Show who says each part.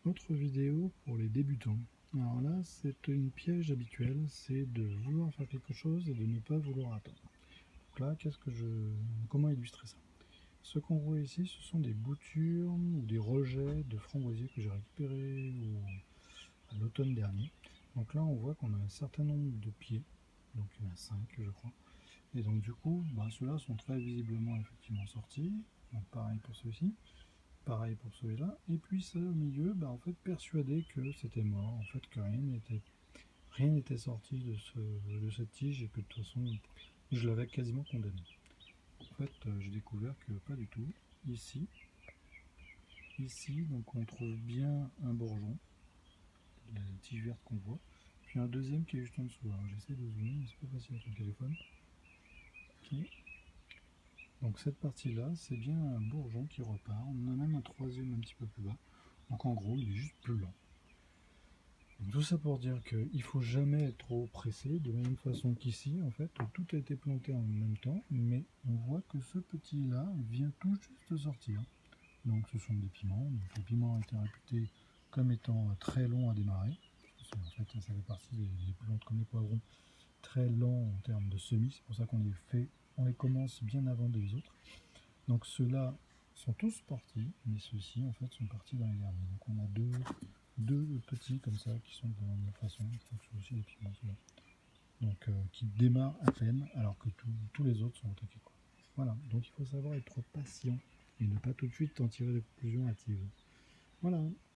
Speaker 1: Autre vidéo pour les débutants. Alors là, c'est une piège habituelle, c'est de vouloir faire quelque chose et de ne pas vouloir attendre. Donc là, comment illustrer ça? Ce qu'on voit ici, ce sont des boutures ou des rejets de framboisiers que j'ai récupérés à l'automne dernier. Donc là, on voit qu'on a un certain nombre de pieds, donc il y en a 5, je crois. Et donc du coup, ceux-là sont très visiblement effectivement sortis. Donc pareil pour ceux-ci. Pareil pour celui-là. Et puis ça au milieu, en fait, persuadé que c'était mort, en fait, que rien n'était sorti de cette tige et que de toute façon, je l'avais quasiment condamné. En fait, j'ai découvert que pas du tout. Ici, donc on trouve bien un bourgeon, la tige verte qu'on voit, puis un deuxième qui est juste en dessous. Alors j'essaie de zoomer, mais c'est pas facile avec le téléphone. Ok. Donc cette partie-là, c'est bien un bourgeon qui repart. On en a même un troisième un petit peu plus bas. Donc en gros, il est juste plus lent. Donc tout ça pour dire qu'il ne faut jamais être trop pressé, de la même façon qu'ici, en fait, tout a été planté en même temps, mais on voit que ce petit-là vient tout juste de sortir. Donc ce sont des piments. Donc, les piments ont été réputés comme étant très longs à démarrer. En fait, ça fait partie des plantes comme les poivrons, très lents en termes de semis. C'est pour ça on les commence bien avant les autres. Donc ceux-là sont tous partis, mais ceux-ci en fait sont partis dans les derniers. Donc on a deux petits comme ça qui sont de la même façon. Je crois que c'est aussi des piments ceux-là. Donc qui démarrent à peine alors que tous les autres sont attaqués, quoi. Voilà, donc il faut savoir être patient et ne pas tout de suite en tirer des conclusions hâtives. Voilà.